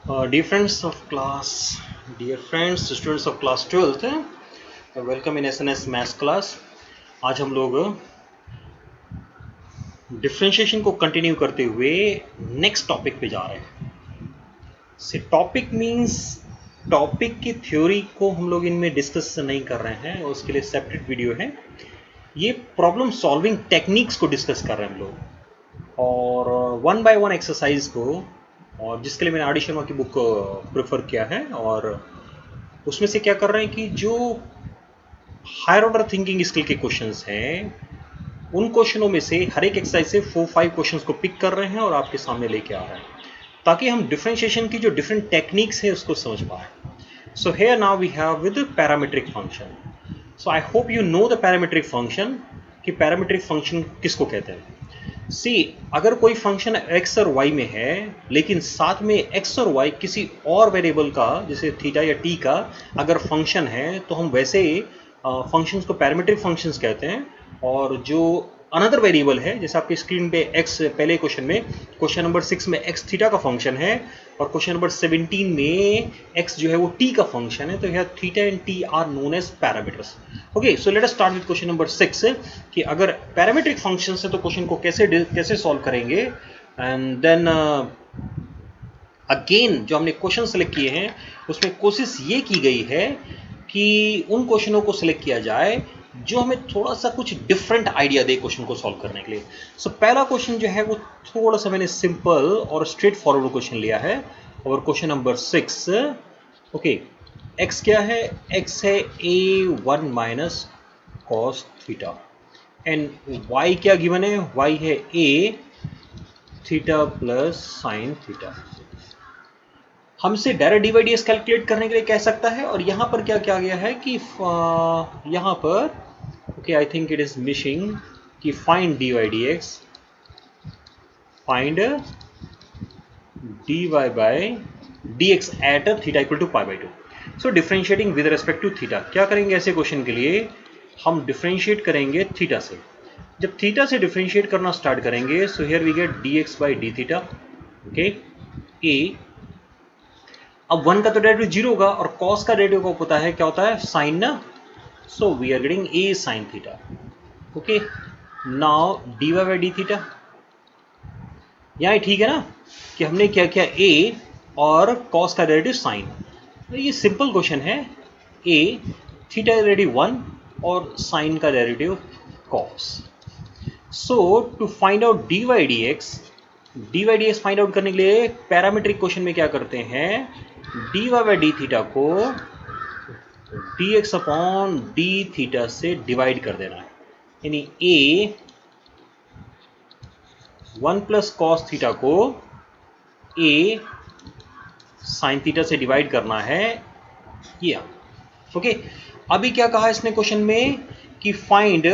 Dear friends of class, dear friends, students of class 12th, welcome in SNS maths class. आज हम लोग differentiation को continue करते हुए नेक्स्ट टॉपिक पे जा रहे हैं। से टॉपिक मींस टॉपिक की थ्योरी को हम लोग इनमें डिस्कस नहीं कर रहे हैं, उसके लिए सेपरेट वीडियो है। ये प्रॉब्लम सॉल्विंग टेक्निक्स को डिस्कस कर रहे हैं हम लोग, और वन बाय वन एक्सरसाइज को, और जिसके लिए मैंने आर डी शर्मा की बुक प्रेफर किया है। और उसमें से क्या कर रहे हैं कि जो हायर ऑर्डर थिंकिंग स्किल के क्वेश्चंस हैं, उन क्वेश्चनों में से हर एक एक्सरसाइज से 4-5 क्वेश्चंस को पिक कर रहे हैं और आपके सामने लेके आ रहे हैं, ताकि हम डिफरेंशिएशन की जो डिफरेंट टेक्निक्स है उसको समझ पाए। So here now we have with parametric function. So I hope you know the parametric function, कि पैरामीट्रिक फंक्शन किसको कहते हैं। सी, अगर कोई फंक्शन x और y में है, लेकिन साथ में x और y किसी और वेरिएबल का, जैसे थीटा या t का अगर फंक्शन है, तो हम वैसे फंक्शंस को पैरामीट्रिक फंक्शंस कहते हैं। और जो अनदर वेरिएबल है, जैसे आपकी स्क्रीन पे x, पहले क्वेश्चन में, क्वेश्चन नंबर 6 में x थीटा का फंक्शन है, और क्वेश्चन नंबर 17 में x जो है वो t का फंक्शन है। तो यहाँ theta and t are known as parameters. Okay, so let us start with question number 6 कि अगर पैरामीट्रिक फंक्शन है तो क्वेश्चन को कैसे सॉल्व करेंगे। एंड देन अगेन जो हमने क्वेश्चन सेलेक्ट किए हैं, उसमें कोशिश ये की गई है कि उन क्वेश्चनों को सिलेक्ट किया जाए जो हमें थोड़ा सा कुछ डिफरेंट आइडिया दे क्वेश्चन को सॉल्व करने के लिए। सो पहला क्वेश्चन जो है वो थोड़ा सा मैंने सिंपल और स्ट्रेट फॉरवर्ड क्वेश्चन लिया है। और क्वेश्चन नंबर 6, ओके, x क्या है? x है a1 minus cos theta, and y क्या गिवन है? y है a theta plus sine theta. हमसे डायरेक्ट डिवाइडियस कैलकुलेट करने के लिए कह सकता है। और यहाँ पर क्या किया गया है कि यहाँ पर, okay, I think it is missing, कि find D Y D X, find D Y by D x at theta equal to pi by two. So differentiating with respect to theta. क्या करेंगे ऐसे क्वेश्चन के लिए? हम differentiate करेंगे theta से। जब थीटा से डिफ्रेंशिएट करना स्टार्ट करेंगे, so here we get D X by D theta. Okay, uh, अब 1 का तो डेरिवेटिव 0 होगा, और कॉस का डेरिवेटिव को पता है क्या होता है? साइन ना। So we are getting a sine theta. Okay, now d Y by D theta. यहाँ ठीक है ना, कि हमने क्या किया? ए और कॉस का डेरिवेटिव साइन। तो ये सिंपल क्वेश्चन है। ए, थीटा डेरिवेटिव 1 और साइन का derivative cos. So to find out D Y D X, D Y D X find out करने के लिए पैरामीट्रिक क्वेश्चन में क्या करते हैं? D Y by D theta को D X upon D theta से डिवाइड कर देना है। यानी ए 1 प्लस कॉस थीटा को ए साइन थीटा से डिवाइड करना है। ये ओके, अभी क्या कहा इसने क्वेश्चन में कि find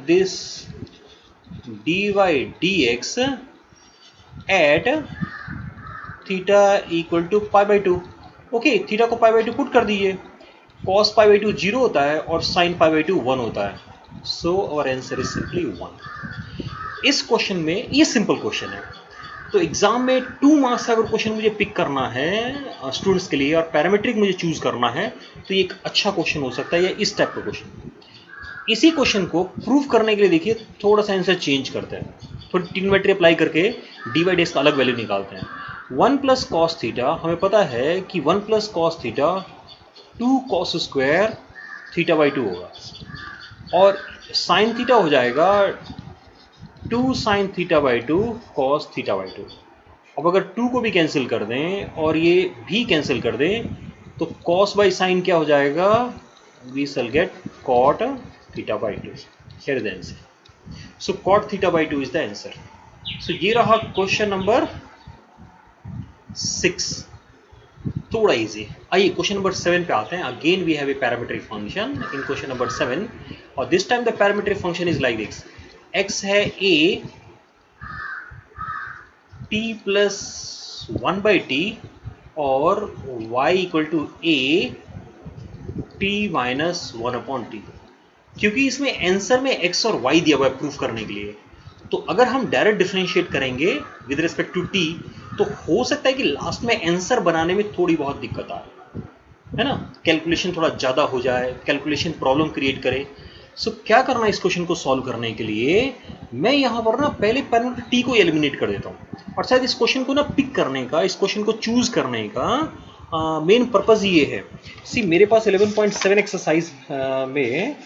this d Y D x at theta equal to pi by two. Okay, theta को पाई बाई टू पुट कर दीजिए। कॉस पाई बाई टू 0 होता है और साइन पाई बाई टू 1 होता है। So our answer is simply 1। इस question में, ये सिंपल क्वेश्चन है, तो एग्जाम में 2 मार्क्स का अगर क्वेश्चन मुझे पिक करना है स्टूडेंट्स के लिए, और पैरामीट्रिक मुझे चूज करना है, तो ये एक अच्छा क्वेश्चन हो सकता है, या इस टाइप का क्वेश्चन। इसी क्वेश्चन को प्रूव करने के लिए देखिए थोड़ा सा आंसर चेंज करते हैं, थोड़ी ट्रिग्नोमेट्री अप्लाई करके डी वाई डी एक्स का अलग वैल्यू निकालते हैं। 1 प्लस कॉस थीटा, हमें पता है कि 1 plus cos theta 2 cos square theta by 2 होगा, और साइन थीटा हो जाएगा 2 sine theta by 2 cos theta by 2। अब अगर 2 को भी कैंसिल कर दें और ये भी कैंसिल कर दें, तो कॉस बाई साइन क्या हो जाएगा? We shall get cot theta by 2। Here is the answer. So cot theta by 2 is the answer. सो ये रहा क्वेश्चन नंबर 6, थोड़ा इजी। आइए क्वेश्चन नंबर 7 पे आते हैं। Again we have a parametric function in question number 7, और this time the parametric function is like this. X है A T plus 1 by T, और y equal to A T minus 1 upon T. क्योंकि इसमें answer में x और y दिया हुआ है प्रूफ करने के लिए, तो अगर हम डायरेक्ट डिफरेंशिएट करेंगे विद रिस्पेक्ट टू t, तो हो सकता है कि लास्ट में आंसर बनाने में थोड़ी बहुत दिक्कत आए, है ना, कैलकुलेशन थोड़ा ज़्यादा हो जाए, कैलकुलेशन प्रॉब्लम क्रिएट करे। सो क्या करना है इस क्वेश्चन को सॉल्व करने के लिए, मैं यहाँ पर ना पहले पैरामीटर टी को एलिमिनेट कर देता हूँ, और शायद इस क्वेश्चन को ना पिक करने का, इस क्वेश्चन को चूज करने का मेन पर्पज ये है। सी मेरे पास 11.7 एक्सरसाइज में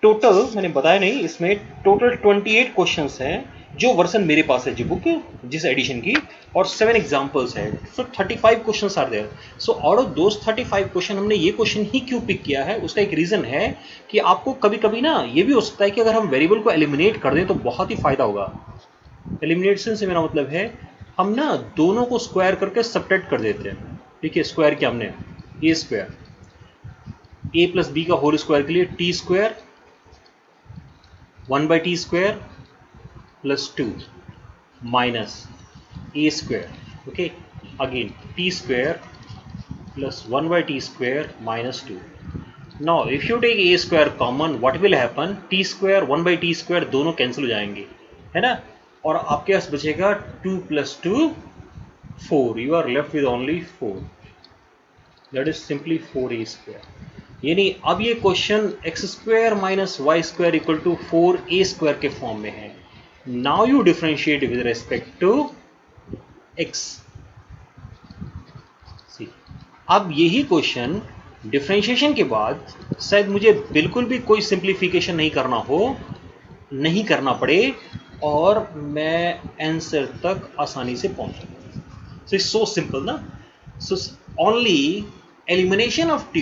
टोटल, मैंने बताया नहीं, इसमें टोटल 28 क्वेश्चंस हैं जो वर्सन मेरे पास है, जो बुक जिस एडिशन की, और 7 एग्जांपल्स है, so 35 questions are there. So out of those 35 question हमने ये क्वेश्चन ही क्यों पिक किया है, उसका एक रीजन है कि आपको कभी कभी ना ये भी हो सकता है कि अगर हम वेरिएबल को एलिमिनेट कर दें तो बहुत ही फायदा होगा। एलिमिनेशन से मेरा मतलब है हम ना दोनों को स्क्वायर करके सब्ट्रैक्ट कर देते हैं। ठीक है, स्क्वायर किया हमने, ए स्क्वायर, ए प्लस बी का होल स्क्वायर के लिए T square 1/t square plus 2 minus a square, okay, again t square plus 1/t square minus 2. Now if you take a square common, what will happen, t square 1/t square दोनों cancel हो जाएंगे, है ना, और आपके पास बचेगा 2 plus 2 4, you are left with only 4, that is simply 4a square। यानी अब ये question x square minus y square equal to 4a square के फॉर्म में है। Now you differentiate with respect to x। अब यही क्वेश्चन डिफरेंशिएशन के बाद शायद मुझे बिल्कुल भी कोई सिंप्लीफिकेशन नहीं करना हो, नहीं करना पड़े, और मैं आंसर तक आसानी से पहुंच सकूं। सो इट्स सो सिंपल ना। So only elimination of t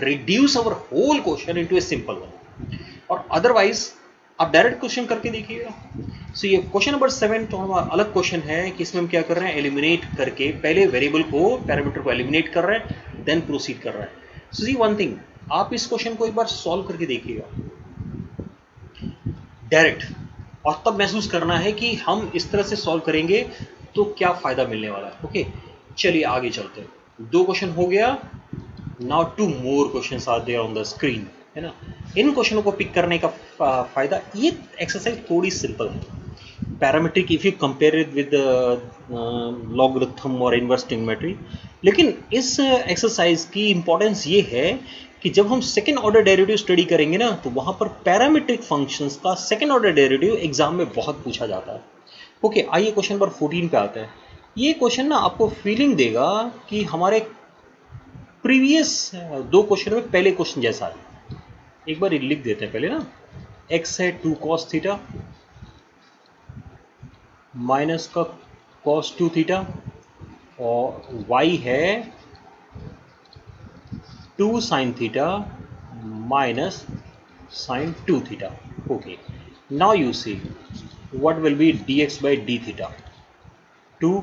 reduce our whole question into a simple one, और अदरवाइज आप डायरेक्ट क्वेश्चन करके देखिएगा। सो ये क्वेश्चन नंबर 7 तो हमारा अलग क्वेश्चन है कि इसमें हम क्या कर रहे हैं, एलिमिनेट करके पहले वेरिएबल को, पैरामीटर को एलिमिनेट कर रहे हैं, देन प्रोसीड कर रहे हैं। सो सी वन थिंग, आप इस क्वेश्चन को एक बार सॉल्व करके देखिएगा डायरेक्ट, और तब महसूस करना है कि हम इस तरह से सॉल्व करेंगे तो क्या फायदा मिलने वाला है। ओके, चलिए आगे चलते हैं। 2 क्वेश्चन हो गया, now 2 more questions are there on the screen, है ना। इन क्वेश्चनों को पिक करने का फायदा, ये एक्सरसाइज थोड़ी सिंपल है, parametric if you compare it with logarithm और इनवर्स ट्रिग्नोमेट्री। लेकिन इस एक्सरसाइज की इंपॉर्टेंस ये है कि जब हम सेकेंड ऑर्डर डेरिवेटिव स्टडी करेंगे ना, तो वहाँ पर पैरामीट्रिक फंक्शंस का सेकेंड ऑर्डर डेरिवेटिव एग्जाम में बहुत पूछा जाता है। ओके, आइए क्वेश्चन नंबर 14 पे आते हैं। ये क्वेश्चन ना आपको फीलिंग देगा कि हमारे प्रीवियस 2 क्वेश्चन में पहले क्वेश्चन जैसा है। एक बार लिख देते हैं पहले ना, x है 2 cos थीटा माइनस का cos 2 थीटा, और y है 2 sin theta minus sin 2 theta. Okay, now you see what will be dx by d theta, 2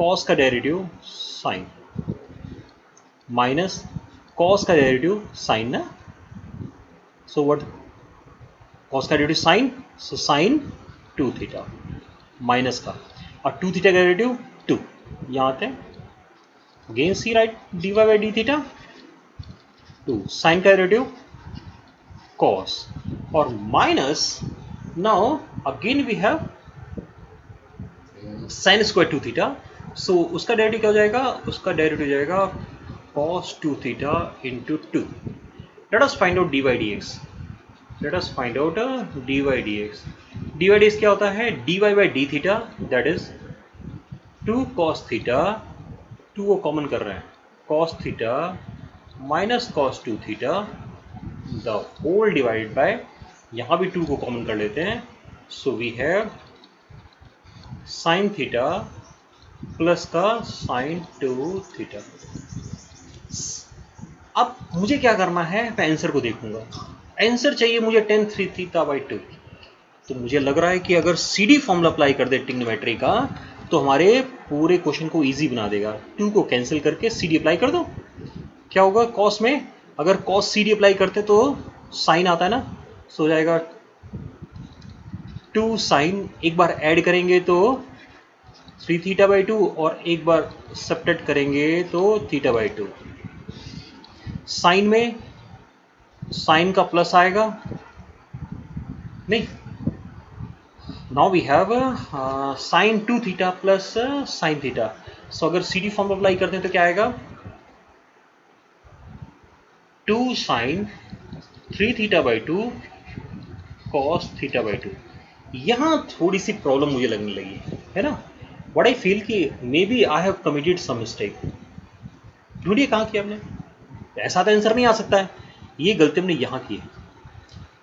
cos का डेरिवेटिव sin माइनस cos का डेरिवेटिव sin ना, सो व्हाट cos का derivative sin, सो sin 2 theta minus का, और 2 theta का derivative 2, यहाँ आते हैं again see right dy by d theta 2 sin का डेरिवेटिव cos, और minus now again we have sin square 2 theta, so उसका डेरिवेटिव क्या हो जाएगा, उसका डेरिवेटिव हो जाएगा cos 2 theta into 2। Let us find out dy dx, let us find out dy dx। dy dx क्या होता है, dy by d theta that is 2 cos theta, 2 को कॉमन कर रहे हैं, cos theta minus cos 2 theta the whole divided by, यहाँ भी 2 को कॉमन कर लेते हैं, so we have sin theta plus का sin 2 थीटा। अब मुझे क्या करना है, मैं आंसर को देखूंगा। आंसर चाहिए मुझे tan 3 थीटा बाई 2। तो मुझे लग रहा है कि अगर CD फॉर्मूला अप्लाई कर दे ट्रिग्नोमेट्री का, तो हमारे पूरे क्वेश्चन को इजी बना देगा। 2 को कैंसिल करके CD अप्लाई कर दो, क्या होगा cos में, अगर cos CD अप्लाई करते तो sin आता है ना, सो हो जाएगा 2 sin, एक बार ऐड करेंगे तो 3 थीटा बाई 2, और एक बार सब्ट्रैक्ट करेंगे तो थीटा बाई 2। साइन में साइन का प्लस आएगा, नहीं now we have sine 2 theta plus sine theta. So अगर सी डी फॉर्म अप्लाई करते हैं तो क्या आएगा, 2 sine 3 theta by 2 cos theta by 2। यहाँ थोड़ी सी प्रॉब्लम मुझे लगने लगी है ना, व्हाट आई फील कि maybe I have committed some mistake. ढूंढिए कहाँ किया हमने, ऐसा तो आंसर नहीं आ सकता है, ये गलती हमने यहाँ की है।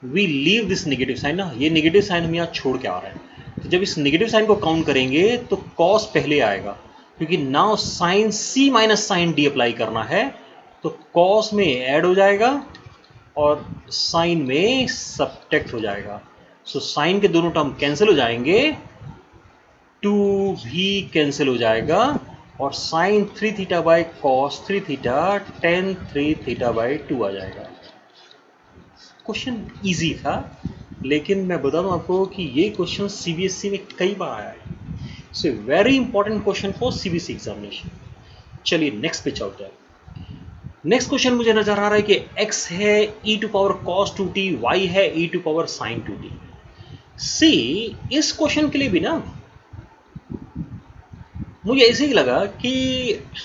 We leave this negative sign ना, ये नेगेटिव साइन हम यहाँ छोड़ के आ रहे हैं, तो जब इस नेगेटिव साइन को काउंट करेंगे तो कॉस पहले आएगा, क्योंकि नाउ साइन सी माइनस साइन डी अप्लाई करना है, तो कॉस में ऐड हो जाएगा और साइन में सब्ट्रैक्ट हो जाएगा। सो साइन के दोनों टर्म कैंसिल हो जाएंगे, 2 भी कैंसिल हो जाएगा, और sine 3 theta by cos 3 theta tan 3 theta by 2 आ जाएगा। क्वेश्चन इजी था, लेकिन मैं बता दूं आपको कि ये क्वेश्चन सीबीएसई में कई बार आया है। So very important question for CBSE examination. चलिए नेक्स्ट पे चलते हैं। नेक्स्ट क्वेश्चन मुझे नजर आ रहा है कि x है e to power cos 2t, y है e to power sin 2t। See, इस क्वेश्चन के लिए भी ना मुझे ऐसे ही लगा कि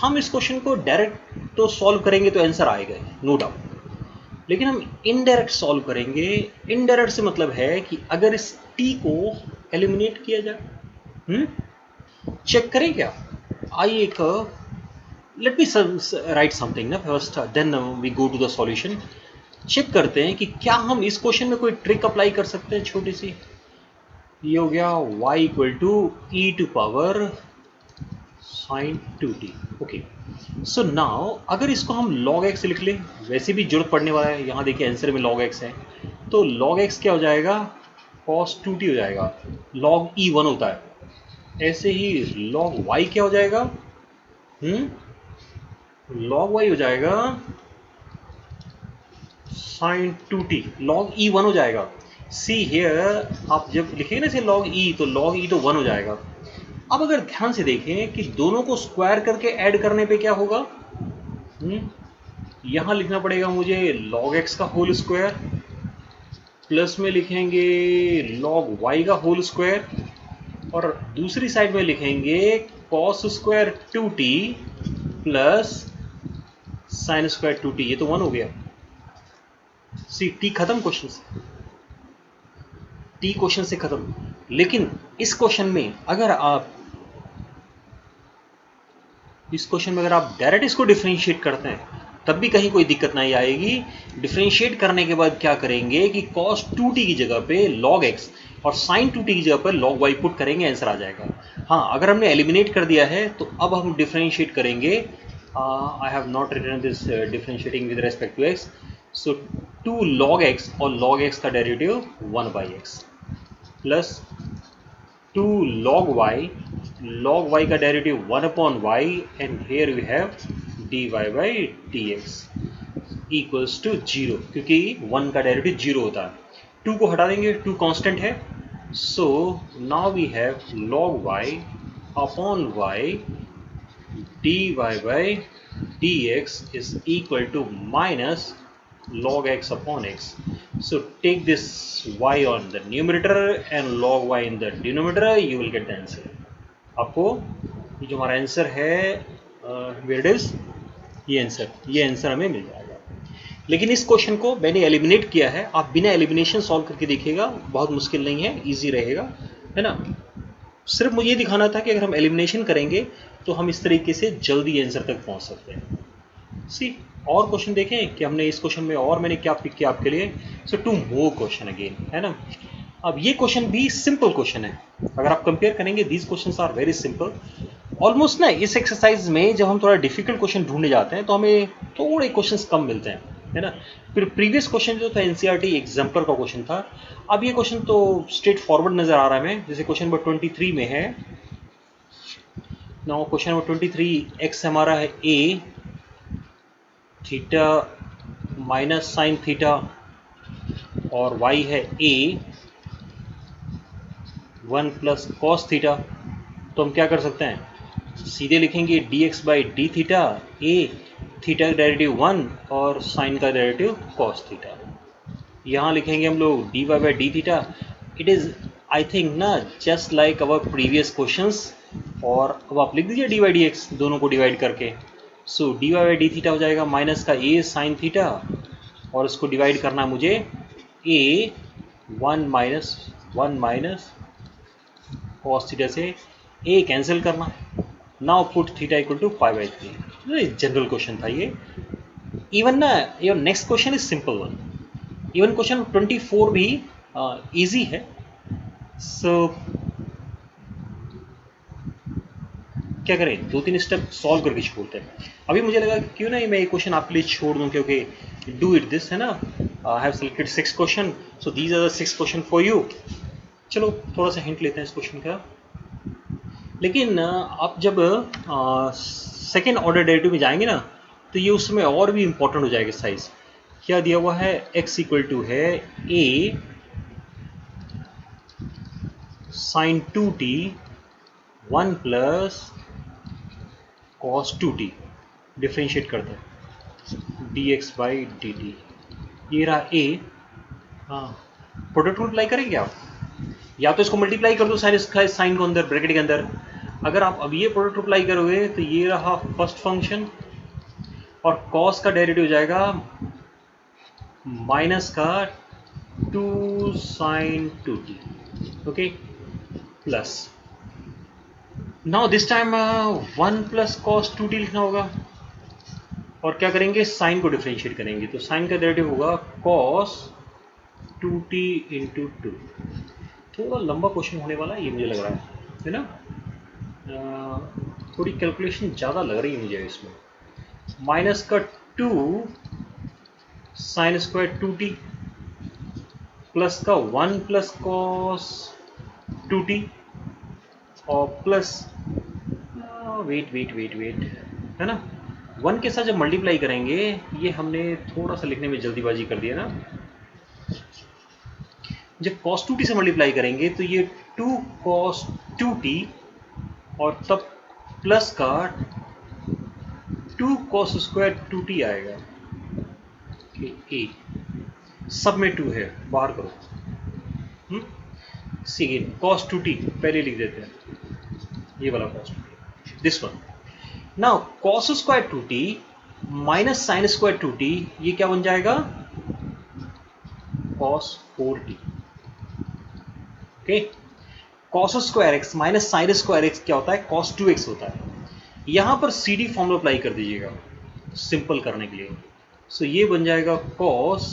हम इस क्वेश्चन को डायरेक्ट तो सॉल्व करेंगे तो आंसर आएगा, नो डाउट, लेकिन हम इनडायरेक्ट सॉल्व करेंगे। इनडायरेक्ट से मतलब है कि अगर इस t को एलिमिनेट किया जाए, चेक करें क्या, आइए एक लेट मी राइट समथिंग ना first, then we go to the solution. Check करते हैं कि क्या हम इस क्वेश्चन में कोई ट्रिक अप्लाई कर सकते हैं छोटी सी। ये हो गया y equal to e to power sine 2t। Okay, so now अगर इसको हम log x लिख लें, वैसे भी जरूरत पड़ने वाला है, यहाँ देखिए आंसर में log x है, तो log x क्या हो जाएगा, cos 2t हो जाएगा, log e 1 होता है। ऐसे ही log y क्या हो जाएगा, log y हो जाएगा साइन 2t, log e 1 हो जाएगा। सी हियर, आप जब लिखेंगे ना इसे log e, तो log e तो 1 हो जाएगा। अब अगर ध्यान से देखें कि दोनों को स्क्वायर करके ऐड करने पे क्या होगा, यहां लिखना पड़ेगा मुझे log x का होल स्क्वायर, प्लस में लिखेंगे log y का होल स्क्वायर, और दूसरी साइड में लिखेंगे cos square 2t plus sine square 2t। ये तो 1 हो गया। सी, टी खत्म क्वेश्चन से, टी क्वेश्चन से खत्म। लेकिन इस क्वेश्चन में अगर आप डायरेक्ट इसको डिफरेंशिएट करते हैं तब भी कहीं कोई दिक्कत नहीं आएगी। डिफरेंशिएट करने के बाद क्या करेंगे कि cos 2t की जगह पे log x और sin 2t की जगह पर log y पुट करेंगे, आंसर आ जाएगा। हाँ, अगर हमने एलिमिनेट कर दिया है तो अब हम डिफरेंशिएट करेंगे। I have not written this differentiating with respect to x। So 2 log x और log x का derivative 1 by x plus 2 log y का derivative 1 upon y, and here we have dy by dx equals to 0, क्योंकि 1 का derivative 0 होता है। 2 को हटा देंगे, 2 कांस्टेंट है। So now we have log y upon y dy by dx is equal to minus log x upon x. So take this y on the numerator and log y in the denominator, you will get the answer. आपको ये जो हमारा answer है where it is, ये answer हमें मिल जाएगा। लेकिन इस क्वेश्चन को मैंने एलिमिनेट किया है, आप बिना एलिमिनेशन सॉल्व करके देखिएगा, बहुत मुश्किल नहीं है, इजी रहेगा, है ना। सिर्फ मुझे ये दिखाना था कि अगर हम एलिमिनेशन करेंगे तो हम इस तरीके से जल्दी आंसर तक पहुंच सकते हैं। सी, और क्वेश्चन देखें कि हमने इस क्वेश्चन में और मैंने क्या पिक किया आपके लिए। सो 2 मोर क्वेश्चन अगेन, है ना। अब ये क्वेश्चन भी सिंपल क्वेश्चन है, अगर आप कंपेयर करेंगे these questions are very simple almost ना। इस एक्सरसाइज में जब हम थोड़ा डिफिकल्ट क्वेश्चन ढूंढने जाते हैं तो हमें थोड़े क्वेश्चंस कम मिलते हैं, है ना। फिर प्रीवियस क्वेश्चन जो था एनसीईआरटी एग्जाम्पलर का क्वेश्चन था, अब ये क्वेश्चन तो स्ट्रेट फॉरवर्ड नजर आ रहा है हमें। जैसे क्वेश्चन नंबर 23 में है ना, क्वेश्चन नंबर 23 एक्स हमारा है ए, थीटा माइनस साइन थीटा, और y है a 1 प्लस कॉस थीटा। तो हम क्या कर सकते हैं, सीधे लिखेंगे dx by D theta, a theta का डेरिवेटिव 1 और साइन का डेरिवेटिव कॉस थीटा। यहाँ लिखेंगे हम लोग dy by D theta, it is I think ना just like our previous questions, और अब आप लिख दीजिए डी बाई डी एक्स, दोनों को डिवाइड करके। So D Y by D theta हो जाएगा माइनस का ए साइन थीटा, और इसको डिवाइड करना मुझे a one minus cos theta से ए कैंसिल करना। Now put theta equal to pi by 3। General question था ये। इवन ना your next question is simple one. Even question 24 भी इजी है। सो क्या करें, 2-3 स्टेप सॉल्व करके छोड़ते हैं। अभी मुझे लगा कि क्यों ना मैं ये क्वेश्चन आपके लिए छोड़ दूं, क्योंकि डू इट दिस है ना। I have selected 6 question, so these are the 6 question for you. चलो थोड़ा सा हिंट लेते हैं इस क्वेश्चन का। लेकिन आप जब सेकेंड ऑर्डर डेरिवेटिव में जाएंगे ना, तो ये उस समय और भी इंपॉर्टेंट हो जाएगा साइज। क्या दिया हुआ है, x इक्वल टू है a sine 2t 1 plus cos 2t, differentiate करते हैं dx बाई dt। ये रहा a। हाँ, प्रोडक्ट रूल अप्लाई करेंगे आप, या तो इसको मल्टीप्लाई कर दो साइन को अंदर ब्रैकेट के अंदर। अगर आप अब ये प्रोडक्ट अप्लाई करोगे तो ये रहा फर्स्ट फंक्शन, और कॉस का डेरिवेटिव हो जाएगा माइनस का 2 sine 2t, okay, plus now this time 1 plus cos 2t लिखना होगा, और क्या करेंगे, साइन को डिफरेंशिएट करेंगे। तो साइन का डेरिवेटिव होगा कॉस 2t इंटू 2। थोड़ा लंबा क्वेश्चन होने वाला है ये मुझे लग रहा है ना। थोड़ी कैलकुलेशन ज़्यादा लग रही है मुझे इसमें। माइनस का 2 साइन स्क्वायर 2t प्लस का 1 प्लस कॉस 2t, और प्लस वेट है ना, 1 के साथ जब मल्टीप्लाई करेंगे, ये हमने थोड़ा सा लिखने में जल्दीबाजी कर दिया ना। जब cos 2t से मल्टीप्लाई करेंगे तो ये 2 cos 2t, और तब प्लस का 2 cos स्क्वायर 2t आएगा। ए सब में 2 है, बाहर करो। सेकेंड cos 2t पहले लिख देते हैं, ये वाला cos 2t, this one. Now cos square 2t minus sine square 2t, ये क्या बन जाएगा, cos 4t। Okay, cos square x minus sine square x क्या होता है, cos 2x होता है। यहां पर CD फॉर्मूला अप्लाई कर दीजिएगा सिंपल करने के लिए। सो ये बन जाएगा cos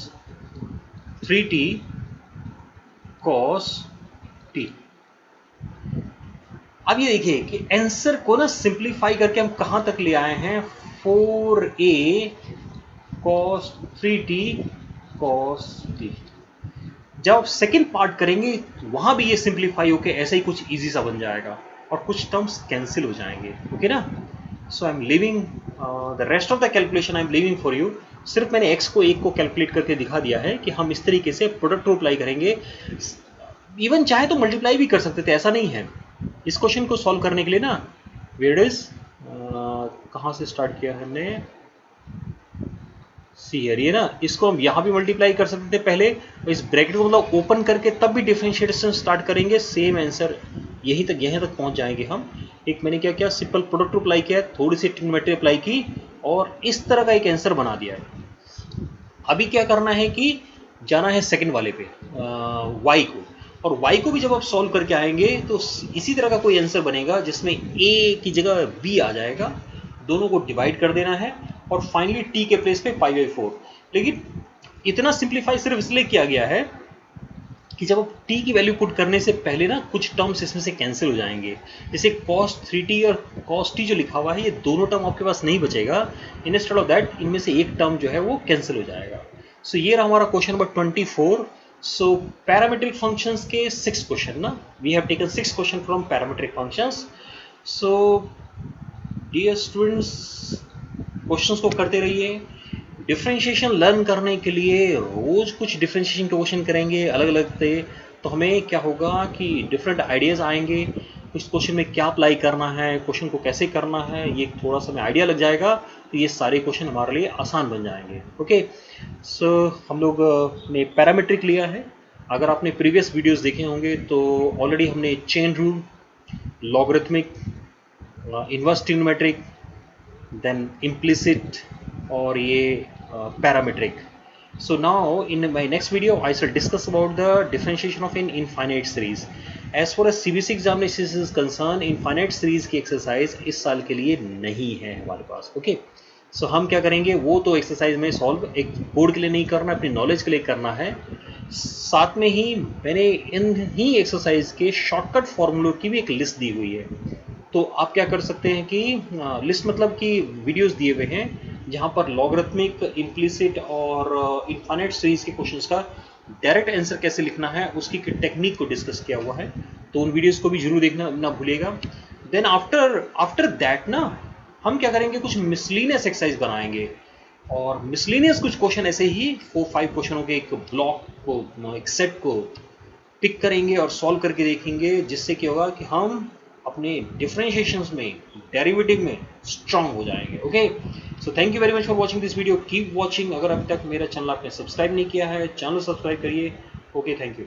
3t cos t। अब ये देखिए कि आंसर को ना सिंप्लीफाई करके हम कहां तक ले आए हैं, 4a cos 3t cos t। जब आप सेकेंड पार्ट करेंगे वहां भी ये सिंप्लीफाई होकर ऐसा ही कुछ इजी सा बन जाएगा, और कुछ टर्म्स कैंसिल हो जाएंगे। ओके ना। So I am leaving the rest of the calculation, I am leaving for you. सिर्फ मैंने x को 1 को कैलकुलेट करके दिखा दिया है कि हम इस तरीके से प्रोडक्ट रूल अप्लाई करेंगे। इवन चाहे तो मल्टीप्लाई भी कर सकते थे, ऐसा नहीं है। इस क्वेश्चन को सॉल्व करने के लिए ना, वेयर इज कहाँ से स्टार्ट किया हमने, सी ये ना, इसको हम यहाँ भी मल्टीप्लाई कर सकते थे पहले, इस ब्रैकेट को मतलब ओपन करके तब भी डिफरेंशिएशन स्टार्ट करेंगे, सेम आंसर यहीं तक पहुंच जाएंगे हम। एक मैंने क्या किया, सिंपल प्रोडक्ट अप्लाई किया, थोड़ी सी ट्रिग्नोमेट्री अप्लाई की, और इस तरह का एक आंसर बना दिया है। अभी क्या करना है कि जाना है सेकंड वाले पे, y को, और y को भी जब आप सॉल्व करके आएंगे तो इसी तरह का कोई आंसर बनेगा जिसमें a की जगह b आ जाएगा, दोनों को डिवाइड कर देना है, और फाइनली t के प्लेस पे पाई बाई 4। लेकिन इतना सिंप्लीफाई सिर्फ इसलिए किया गया है कि जब आप t की वैल्यू पुट करने से पहले ना कुछ टर्म्स इसमें से कैंसिल हो जाएंगे। जैसे cos 3t और cos t जो लिखा हुआ है, ये दोनों टर्म आपके पास नहीं बचेगा। इंस्टेड ऑफ दैट इनमें से एक टर्म जो है वो कैंसिल हो जाएगा। सो ये रहा हमारा question number 24। So parametric functions के 6 क्वेश्चन ना, we have taken 6 question from parametric functions. So dear students, questions को करते रहिए। डिफरेंशिएशन लर्न करने के लिए रोज कुछ डिफरेंशिएशन के क्वेश्चन करेंगे अलग अलग से, तो हमें क्या होगा कि डिफरेंट आइडियाज़ आएंगे, इस क्वेश्चन में क्या अप्लाई करना है, क्वेश्चन को कैसे करना है, ये थोड़ा सा हमें आइडिया लग जाएगा, तो ये सारे क्वेश्चन हमारे लिए आसान बन जाएंगे। ओके, सो हम लोग ने पैरामीट्रिक लिया है, अगर आपने प्रीवियस वीडियोस देखे होंगे तो ऑलरेडी हमने chain rule, logarithmic, inverse trigonometric, then implicit और ये parametric. So now in my next video I shall discuss about the differentiation of an infinite series. As far as CBC examination is concerned, infinite series की exercise इस साल के लिए नहीं है हमारे पास. ओके, सो हम क्या करेंगे, वो तो एक्सरसाइज में सॉल्व एक बोर्ड के लिए नहीं करना, अपनी नॉलेज के लिए करना है. साथ में ही मैंने इन ही एक्सरसाइज के शॉर्टकट फॉर्मूलों की भी एक लिस्ट दी हुई है. तो आप क्या कर सकते हैं कि लिस्ट मतलब कि वीडियोस दिए हुए हैं जहां पर लॉगरिथमिक, इम्प्लिसिट और इनफाइनाइट सीरीज के क्वेश्चंस का डायरेक्ट आंसर कैसे लिखना है उसकी टेक्निक को डिस्कस किया हुआ है. तो उन वीडियोस को भी जरूर देखना ना भूलिएगा. देन आफ्टर दैट ना हम क्या करेंगे, कुछ मिसलिनियस एक्सरसाइज बनाएंगे. और मिसलिनियस कुछ क्वेश्चन ऐसे ही 4-5 क्वेश्चनों के एक ब्लॉक को, एक सेट को पिक करेंगे और सॉल्व करके देखेंगे, जिससे क्या होगा कि हम अपने डिफरेंशिएशंस में, डेरिवेटिव में स्ट्रांग हो जाएंगे. Okay, so thank you very much for watching this video. Keep watching. अगर अभी तक मेरा चैनल आपने सब्सक्राइब नहीं किया है, चैनल सब्सक्राइब करिए. Okay, thank you.